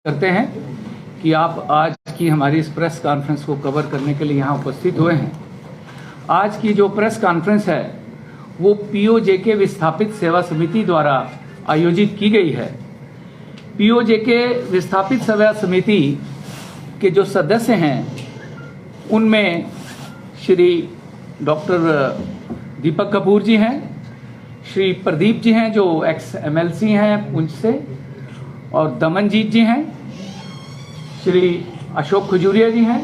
करते हैं कि आप आज की हमारी इस प्रेस कॉन्फ्रेंस को कवर करने के लिए यहाँ उपस्थित हुए हैं। आज की जो प्रेस कॉन्फ्रेंस है वो पीओजेके विस्थापित सेवा समिति द्वारा आयोजित की गई है। पीओजेके विस्थापित सेवा समिति के जो सदस्य हैं उनमें श्री डॉक्टर दीपक कपूर जी हैं, श्री प्रदीप जी हैं जो एक्स MLC हैं पुंछ से, और दमनजीत जी हैं, श्री अशोक खजूरिया जी हैं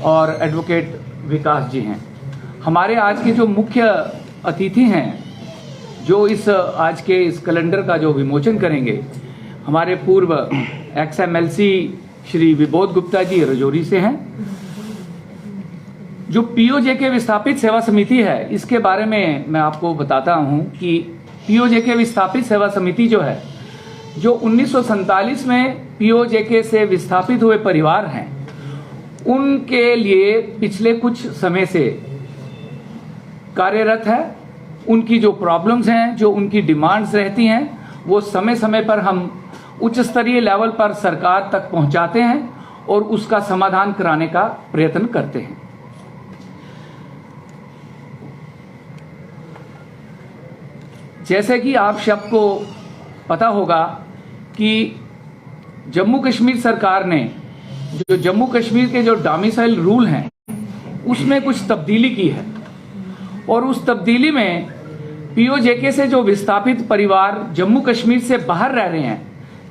और एडवोकेट विकास जी हैं। हमारे आज के जो मुख्य अतिथि हैं जो इस आज के इस कैलेंडर का जो विमोचन करेंगे, हमारे पूर्व एक्स MLC श्री विबोध गुप्ता जी रजौरी से हैं। जो पीओजेके विस्थापित सेवा समिति है इसके बारे में मैं आपको बताता हूं कि पीओजेके विस्थापित सेवा समिति जो है, जो 1947 में पीओजेके से विस्थापित हुए परिवार हैं उनके लिए पिछले कुछ समय से कार्यरत है। उनकी जो प्रॉब्लम्स हैं, जो उनकी डिमांड्स रहती हैं, वो समय समय पर हम उच्च स्तरीय लेवल पर सरकार तक पहुंचाते हैं और उसका समाधान कराने का प्रयत्न करते हैं। जैसे कि आप सबको पता होगा कि जम्मू कश्मीर सरकार ने जो जम्मू कश्मीर के जो डोमिसाइल रूल हैं उसमें कुछ तब्दीली की है, और उस तब्दीली में पीओजेके से जो विस्थापित परिवार जम्मू कश्मीर से बाहर रह रहे हैं,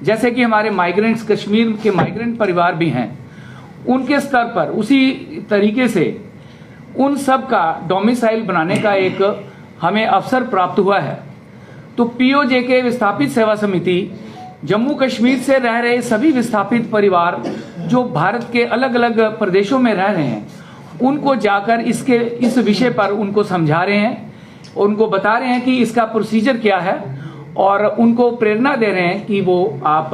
जैसे कि हमारे माइग्रेंट्स, कश्मीर के माइग्रेंट परिवार भी हैं, उनके स्तर पर उसी तरीके से उन सब का डोमिसाइल बनाने का एक हमें अवसर प्राप्त हुआ है। तो पीओजेके विस्थापित सेवा समिति जम्मू कश्मीर से रह रहे सभी विस्थापित परिवार जो भारत के अलग अलग प्रदेशों में रह रहे हैं उनको जाकर इस विषय पर उनको समझा रहे हैं, उनको बता रहे हैं कि इसका प्रोसीजर क्या है, और उनको प्रेरणा दे रहे हैं कि वो आप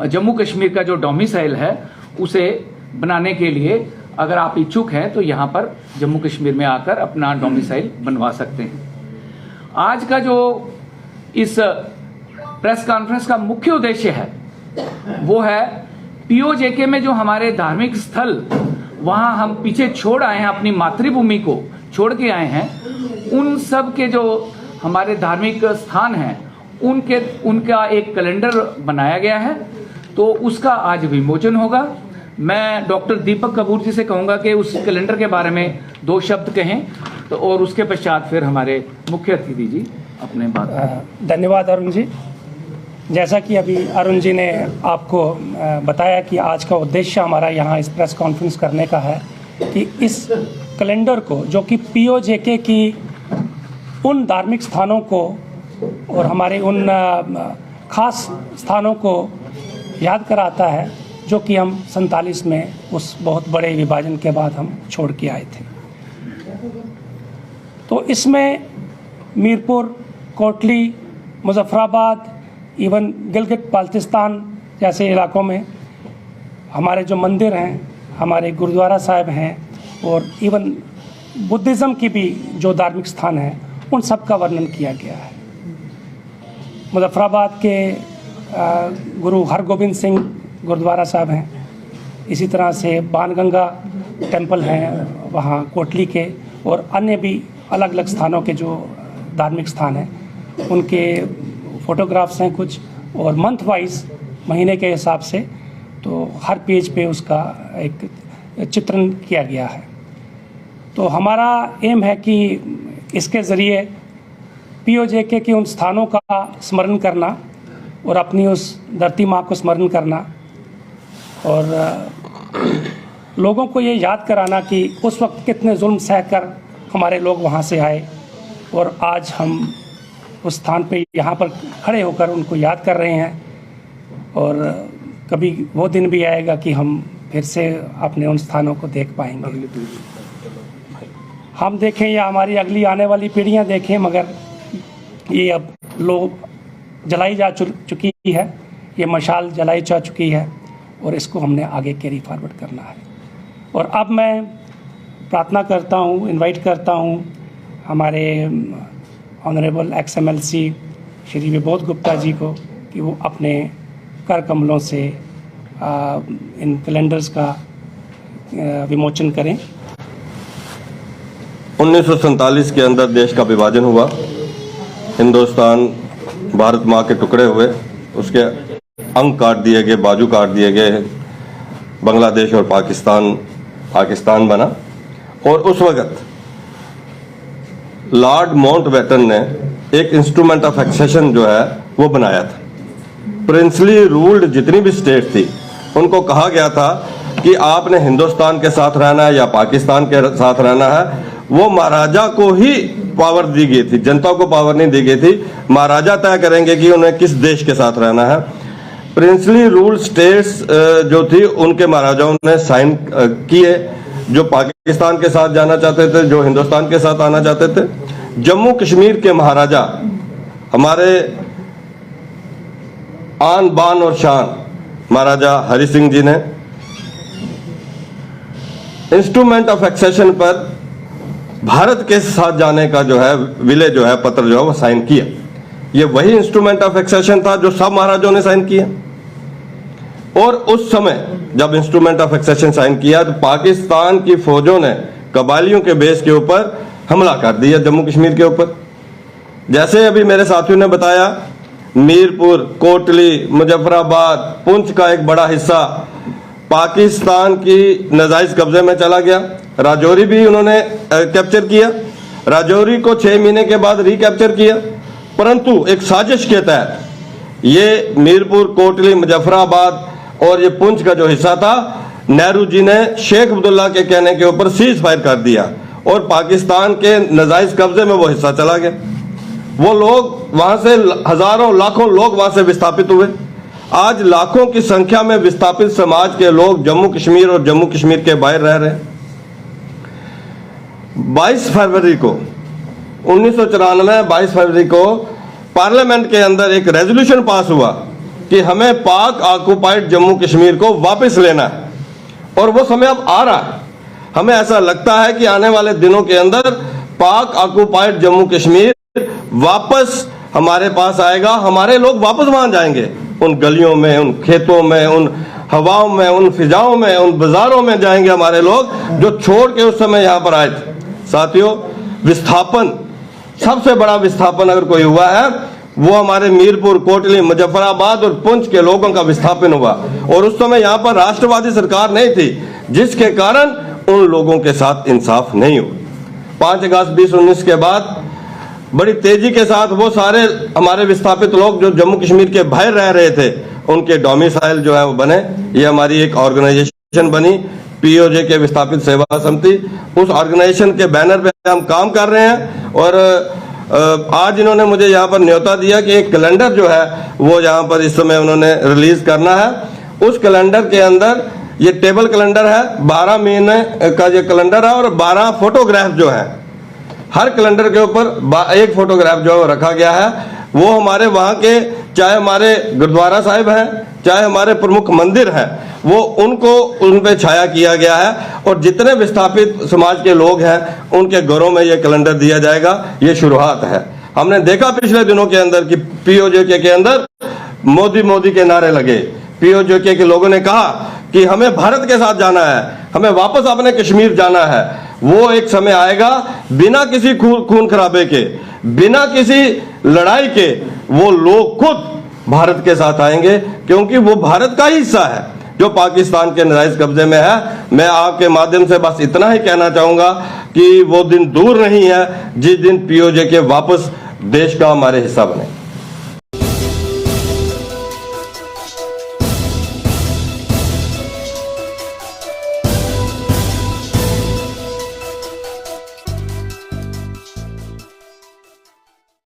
जम्मू कश्मीर का जो डोमिसाइल है उसे बनाने के लिए अगर आप इच्छुक हैं तो यहाँ पर जम्मू कश्मीर में आकर अपना डोमिसाइल बनवा सकते हैं। आज का जो इस प्रेस कॉन्फ्रेंस का मुख्य उद्देश्य है वो है पीओजेके में जो हमारे धार्मिक स्थल वहां हम पीछे छोड़ आए हैं, अपनी मातृभूमि को छोड़ के आए हैं, उन सब के जो हमारे धार्मिक स्थान हैं उनका एक कैलेंडर बनाया गया है, तो उसका आज विमोचन होगा। मैं डॉक्टर दीपक कपूर जी से कहूंगा कि उस कैलेंडर के बारे में 2 शब्द कहें, तो और उसके पश्चात फिर हमारे मुख्य अतिथि जी अपने बात। धन्यवाद अरुण जी। जैसा कि अभी अरुण जी ने आपको बताया कि आज का उद्देश्य हमारा यहाँ इस प्रेस कॉन्फ्रेंस करने का है कि इस कैलेंडर को, जो कि पीओजेके की उन धार्मिक स्थानों को और हमारे उन खास स्थानों को याद कराता है जो कि हम 47 में उस बहुत बड़े विभाजन के बाद हम छोड़ के आए थे। तो इसमें मीरपुर, कोटली, मुजफ्फराबाद, इवन गिलगित बाल्टिस्तान जैसे इलाकों में हमारे जो मंदिर हैं, हमारे गुरुद्वारा साहिब हैं, और इवन बुद्धिज़्म की भी जो धार्मिक स्थान हैं उन सब का वर्णन किया गया है। मुजफ्फराबाद के गुरु हरगोबिंद सिंह गुरुद्वारा साहब हैं, इसी तरह से बाणगंगा टेम्पल हैं वहाँ कोटली के, और अन्य भी अलग अलग स्थानों के जो धार्मिक स्थान हैं उनके फ़ोटोग्राफ्स हैं कुछ, और मंथ वाइज महीने के हिसाब से तो हर पेज पे उसका एक चित्रण किया गया है। तो हमारा एम है कि इसके ज़रिए पीओजेके के उन स्थानों का स्मरण करना और अपनी उस धरती माँ को स्मरण करना, और लोगों को ये याद कराना कि उस वक्त कितने जुल्म सहकर हमारे लोग वहाँ से आए, और आज हम उस स्थान पे यहाँ पर खड़े होकर उनको याद कर रहे हैं। और कभी वो दिन भी आएगा कि हम फिर से अपने उन स्थानों को देख पाएंगे, हम देखें या हमारी अगली आने वाली पीढ़ियाँ देखें, मगर ये अब लोग जलाई जा चुकी है, ये मशाल जलाई जा चुकी है, और इसको हमने आगे कैरी फॉरवर्ड करना है। और अब मैं प्रार्थना करता हूँ, इनवाइट करता हूँ हमारे honourable ex MLC Shri Vibodh Gupta ji को कि वो अपने कर कमलों से इन कैलेंडर्स का विमोचन करें। 1947 के अंदर देश का विभाजन हुआ, हिंदुस्तान भारत माँ के टुकड़े हुए, उसके अंग काट दिए गए, बाजू काट दिए गए, बांग्लादेश और पाकिस्तान बना। और उस वक्त लॉर्ड माउंटबेटन ने एक इंस्ट्रूमेंट ऑफ एक्सेशन जो है वो बनाया था। प्रिंसली रूल्ड जितनी भी स्टेट थी उनको कहा गया था कि आपने हिंदुस्तान के साथ रहना है या पाकिस्तान के साथ रहना है। वो महाराजा को ही पावर दी गई थी, जनता को पावर नहीं दी गई थी। महाराजा तय करेंगे कि उन्हें किस देश के साथ रहना है। प्रिंसली रूल स्टेट्स जो थी उनके महाराजाओं ने साइन किए, जो पाकिस्तान के साथ जाना चाहते थे, जो हिंदुस्तान के साथ आना चाहते थे। जम्मू कश्मीर के महाराजा हमारे आन बान और शान महाराजा हरि सिंह जी ने इंस्ट्रूमेंट ऑफ एक्सेशन पर भारत के साथ जाने का जो है विले जो है पत्र जो है वो साइन किया। ये वही इंस्ट्रूमेंट ऑफ एक्सेशन था जो सब महाराजाओं ने साइन किया। और उस समय जब इंस्ट्रूमेंट ऑफ एक्सेशन साइन किया तो पाकिस्तान की फौजों ने कबालियों के बेस के ऊपर हमला कर दिया जम्मू कश्मीर के ऊपर। जैसे अभी मेरे साथियों ने बताया, मीरपुर, कोटली, मुजफ्फराबाद, पुंछ का एक बड़ा हिस्सा पाकिस्तान की नाजायज कब्जे में चला गया। राजौरी भी उन्होंने कैप्चर किया। राजौरी को 6 महीने के बाद रिकैप्चर किया, परंतु एक साजिश के तहत ये मीरपुर, कोटली, मुजफ्फराबाद और ये पुंछ का जो हिस्सा था, नेहरू जी ने शेख अब्दुल्ला के कहने के ऊपर सीज फायर कर दिया और पाकिस्तान के नाजायज कब्जे में वो हिस्सा चला गया। वो लोग वहां से हजारों लाखों लोग वहां से विस्थापित हुए। आज लाखों की संख्या में विस्थापित समाज के लोग जम्मू कश्मीर और जम्मू कश्मीर के बाहर रह रहे हैं। 22 फरवरी को 1994 22 फरवरी को पार्लियामेंट के अंदर एक रेजोल्यूशन पास हुआ कि हमें पाक ऑक्युपाइड जम्मू कश्मीर को वापस लेना है। और वो समय अब आ रहा है। हमें ऐसा लगता है कि आने वाले दिनों के अंदर पाक ऑक्युपाइड जम्मू कश्मीर वापस हमारे पास आएगा। हमारे लोग वापस वहां जाएंगे, उन गलियों में, उन खेतों में, उन हवाओं में, उन फिजाओं में, उन बाजारों में जाएंगे हमारे लोग जो छोड़ के उस समय यहां पर आए थे। साथियों, विस्थापन, सबसे बड़ा विस्थापन अगर कोई हुआ है वो हमारे मीरपुर, कोटली, मुजफ्फराबाद और पुंछ के लोगों का विस्थापन हुआ। और उस समय यहां पर राष्ट्रवादी सरकार नहीं थी, जिसके कारण उन लोगों के साथ इंसाफ नहीं हुआ। 5 अगस्त 2019 के बाद बड़ी तेजी के साथ वो सारे हमारे विस्थापित लोग जो जम्मू कश्मीर के बाहर रह रहे थे, उनके डोमिसाइल जो है वो बने। ये हमारी एक ऑर्गेनाइजेशन बनी, पीओजे के विस्थापित सेवा समिति। उस ऑर्गेनाइजेशन के बैनर पे हम काम कर रहे हैं। और आज इन्होंने मुझे यहाँ पर न्योता दिया कि एक कैलेंडर जो है वो यहाँ पर इस समय उन्होंने रिलीज करना है। उस कैलेंडर के अंदर ये टेबल कैलेंडर है, 12 महीने का ये कैलेंडर है और 12 फोटोग्राफ जो है, हर कैलेंडर के ऊपर एक फोटोग्राफ जो है रखा गया है। वो हमारे वहाँ के, चाहे हमारे गुरुद्वारा साहिब हैं, चाहे हमारे प्रमुख मंदिर हैं, वो उनको उन पे छाया किया गया है। और जितने विस्थापित समाज के लोग हैं उनके घरों में ये कैलेंडर दिया जाएगा। ये शुरुआत है। हमने देखा पिछले दिनों के अंदर कि पीओजे के अंदर मोदी मोदी के नारे लगे। पीओजे के लोगों ने कहा कि हमें भारत के साथ जाना है, हमें वापस अपने कश्मीर जाना है। वो एक समय आएगा बिना किसी खून खराबे के, बिना किसी लड़ाई के, वो लोग खुद भारत के साथ आएंगे, क्योंकि वो भारत का ही हिस्सा है जो पाकिस्तान के नाजायज कब्जे में है। मैं आपके माध्यम से बस इतना ही कहना चाहूंगा कि वो दिन दूर नहीं है जिस दिन पीओजे के वापस देश का हमारे हिस्सा बने।